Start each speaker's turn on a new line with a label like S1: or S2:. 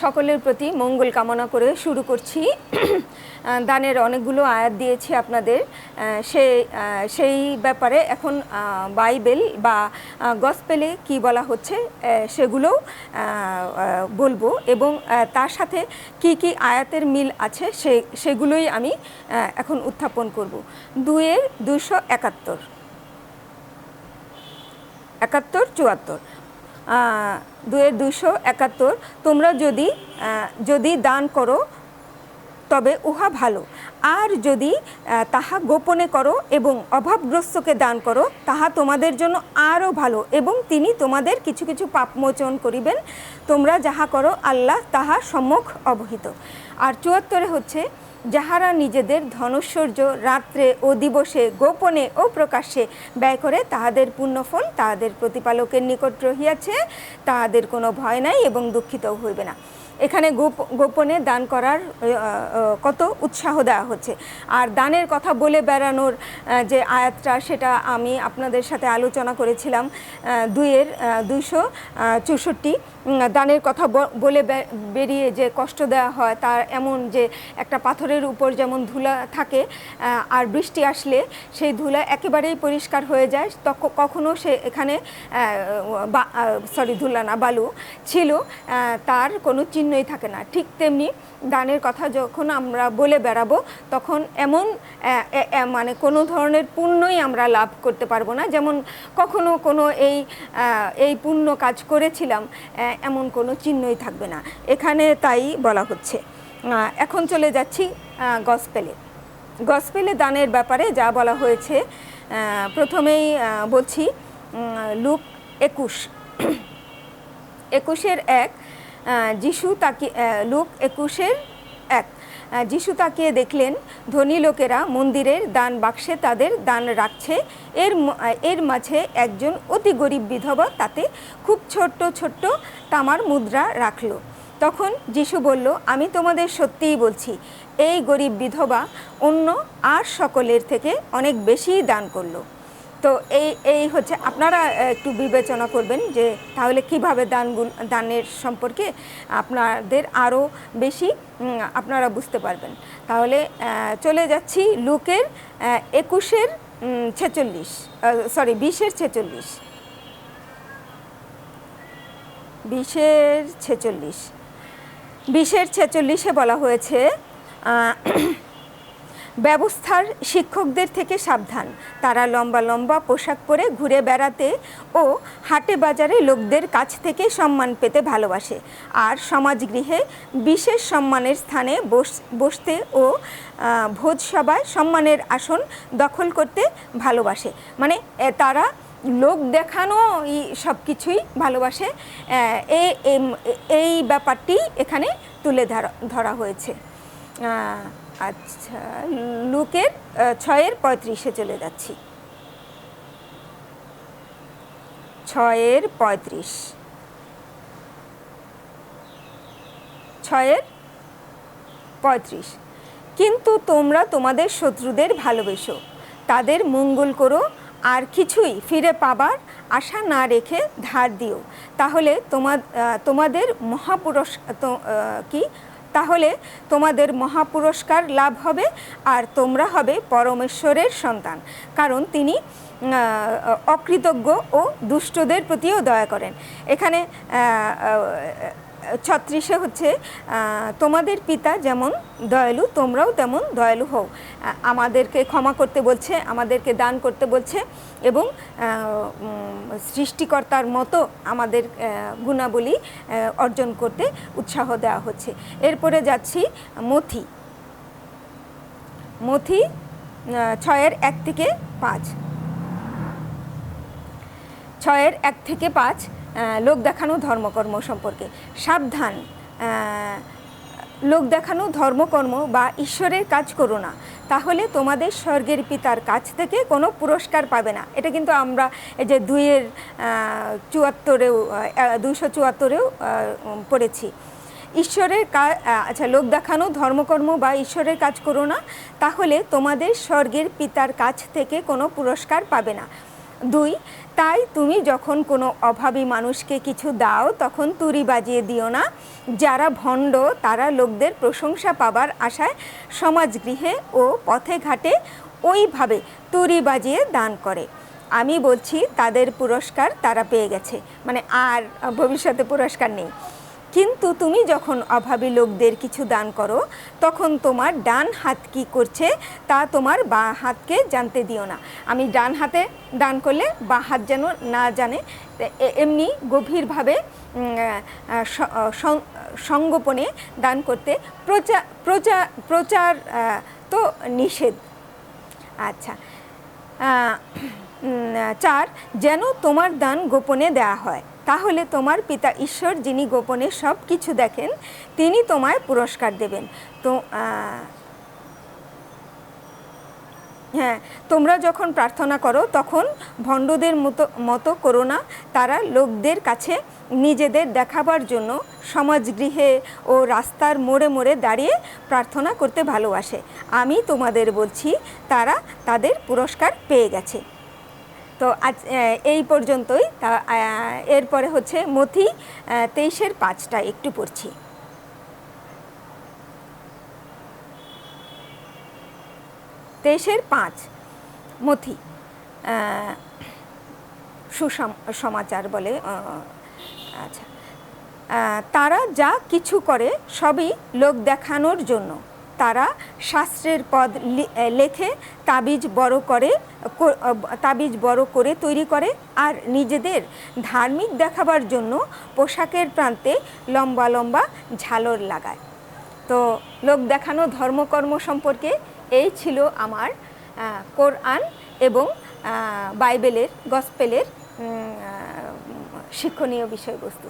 S1: সকলের প্রতি মঙ্গল কামনা করে শুরু করছি। দানের অনেকগুলো আয়াত দিয়েছি আপনাদের, সেই ব্যাপারে এখন বাইবেল বা গসপেলে কি বলা হচ্ছে সেগুলোও বলবো, এবং তার সাথে কি কি আয়াতের মিল আছে সেগুলোই আমি এখন উত্থাপন করব। 2:271, 71-74, 2:271, তোমরা যদি দান করো তবে উহা ভালো, আর যদি তাহা গোপনে করো এবং অভাবগ্রস্তকে দান করো তাহা তোমাদের জন্য আরও ভালো, এবং তিনি তোমাদের কিছু কিছু পাপমোচন করিবেন। তোমরা যাহা করো আল্লাহ তাহা সম্মুখ অবহিত। আর 74 হচ্ছে, যাহারা নিজেদের ধনৈশ্বর্য রাত্রে ও দিবসে গোপনে ও প্রকাশ্যে ব্যয় করে তাহাদের পুণ্যফল তাহাদের প্রতিপালকের নিকট রহিয়াছে, তাহাদের কোনো ভয় নাই এবং দুঃখিতও হইবে না। এখানে গোপনে দান করার কত উৎসাহ দেওয়া হচ্ছে। আর দানের কথা বলে বেড়ানোর যে আয়াতটা, সেটা আমি আপনাদের সাথে আলোচনা করেছিলাম 2:264। দানের কথা বলে বেরিয়ে যে কষ্ট দেওয়া হয়, তার এমন যে একটা পাথরের উপর যেমন ধুলা থাকে, আর বৃষ্টি আসলে সেই ধুলা একেবারেই পরিষ্কার হয়ে যায়, কখনো সে এখানে ধুলা না, বালু ছিল, তার কোনো চিহ্নই থাকে না। ঠিক তেমনি দানের কথা যখন আমরা বলে বেড়াবো তখন এমন মানে কোনো ধরনের পুণ্যই আমরা লাভ করতে পারবো না, যেমন কখনো কোনো এই পুণ্য কাজ করেছিলাম এমন কোনো চিহ্নই থাকবে না। এখানে তাই বলা হচ্ছে। এখন চলে যাচ্ছি গসপেলে দানের ব্যাপারে যা বলা হয়েছে। প্রথমেই বলছি লুক 21:1, লুক 21:1, যিশু তাকিয়ে দেখলেন ধনী লোকেরা মন্দিরের দান বাক্সে তাদের দান রাখছে, এর মাঝে একজন অতি গরিব বিধবা তাতে খুব ছোট্ট ছোট্ট তামার মুদ্রা রাখল। তখন যিশু বলল, আমি তোমাদের সত্যিই বলছি, এই গরিব বিধবা অন্য আর সকলের থেকে অনেক বেশি দান করলো। তো এই হচ্ছে, আপনারা একটু বিবেচনা করবেন যে তাহলে কিভাবে দানের সম্পর্কে আপনাদের আরও বেশি আপনারা বুঝতে পারবেন। তাহলে চলে যাচ্ছি লুকের 20:46 বলা হয়েছে, ব্যবস্থার শিক্ষকদের থেকে সাবধান, তারা লম্বা লম্বা পোশাক পরে ঘুরে বেড়াতে ও হাটে বাজারে লোকদের কাছ থেকে সম্মান পেতে ভালোবাসে, আর সমাজগৃহে বিশেষ সম্মানের স্থানে বসতে ও ভোজসভায় সম্মানের আসন দখল করতে ভালোবাসে। মানে তারা লোক দেখানো সব কিছুই ভালোবাসে। এই ব্যাপারটি এখানে তুলে ধরা হয়েছে। আচ্ছা, লুকের 6:35 চলে যাচ্ছি। 6:35, কিন্তু তোমরা তোমাদের শত্রুদের ভালোবেসো, তাদের মঙ্গল করো, আর কিছুই ফিরে পাবার আশা না রেখে ধার দিও, তাহলে তোমাদের মহাপুরস্কার লাভ হবে, আর তোমরা হবে পরমেশ্বরের সন্তান, কারণ তিনি অকৃতজ্ঞ ও দুষ্টদের প্রতিও দয়া করেন। এখানে 36 হচ্ছে, তোমাদের পিতা যেমন দয়ালু তোমরাও তেমন দয়ালু হও। আমাদেরকে ক্ষমা করতে বলছে, আমাদেরকে দান করতে বলছে, এবং সৃষ্টিকর্তার মতো আমাদের গুণাবলী অর্জন করতে উৎসাহ দেওয়া হচ্ছে। এরপরে যাচ্ছি মথি 6:1-5, 6:1-5, লোক দেখানো ধর্মকর্ম সম্পর্কে। সাবধান, লোক দেখানো ধর্মকর্ম বা ঈশ্বরের কাজ করো না, তাহলে তোমাদের স্বর্গের পিতার কাছ থেকে কোনো পুরস্কার পাবে না। এটা কিন্তু আমরা এই যে 274-এও পড়েছি। ঈশ্বরের কাজ, আচ্ছা, লোক দেখানো ধর্মকর্ম বা ঈশ্বরের কাজ করো না, তাহলে তোমাদের স্বর্গের পিতার কাছ থেকে কোনো পুরস্কার পাবে না। 2, তাই তুমি যখন কোনো অভাবী মানুষকে কিছু দাও তখন তুড়ি বাজিয়ে দিও না। যারা ভণ্ড তারা লোকদের প্রশংসা পাবার আশায় সমাজগৃহে ও পথে ঘাটে ওইভাবে তুড়ি বাজিয়ে দান করে। আমি বলছি তাদের পুরস্কার তারা পেয়ে গেছে, মানে আর ভবিষ্যতে পুরস্কার নেই। কিন্তু তুমি যখন অভাবী লোকদের কিছু দান করো তখন তোমার ডান হাত কি করছে তা তোমার বাঁ হাতকে জানতে দিও না। আমি ডান হাতে দান করলে বাঁ হাত যেন না জানে, এমনি গভীরভাবে সংগোপনে দান করতে প্রচার তো নিষেধ। আচ্ছা, 4, যেন তোমার দান গোপনে দেয়া হয়, তাহলে তোমার পিতা ঈশ্বর যিনি গোপনে সব কিছু দেখেন তিনি তোমায় পুরস্কার দেবেন। তো হ্যাঁ, তোমরা যখন প্রার্থনা করো তখন ভণ্ডদের মতো করো না। তারা লোকদের কাছে নিজেদের দেখাবার জন্য সমাজগৃহে ও রাস্তার মোড়ে মোড়ে দাঁড়িয়ে প্রার্থনা করতে ভালোবাসে। আমি তোমাদের বলছি তারা তাদের পুরস্কার পেয়ে গেছে। তো আজ এই পর্যন্তই। এরপরে হচ্ছে মথি 23:5টা একটু পড়ছি। মথি সুসমাচার বলে। আচ্ছা, তারা যা কিছু করে সবই লোক দেখানোর জন্য। তারা শাস্ত্রের পদ লেখে তাবিজ বড় করে তৈরি করে আর নিজেদের ধার্মিক দেখাবার জন্য পোশাকের প্রান্তে লম্বা লম্বা ঝালর লাগায়। তো লোক দেখানো ধর্মকর্ম সম্পর্কে এই ছিল আমার কোরআন এবং বাইবেলের গসপেলের শিক্ষণীয় বিষয়বস্তু।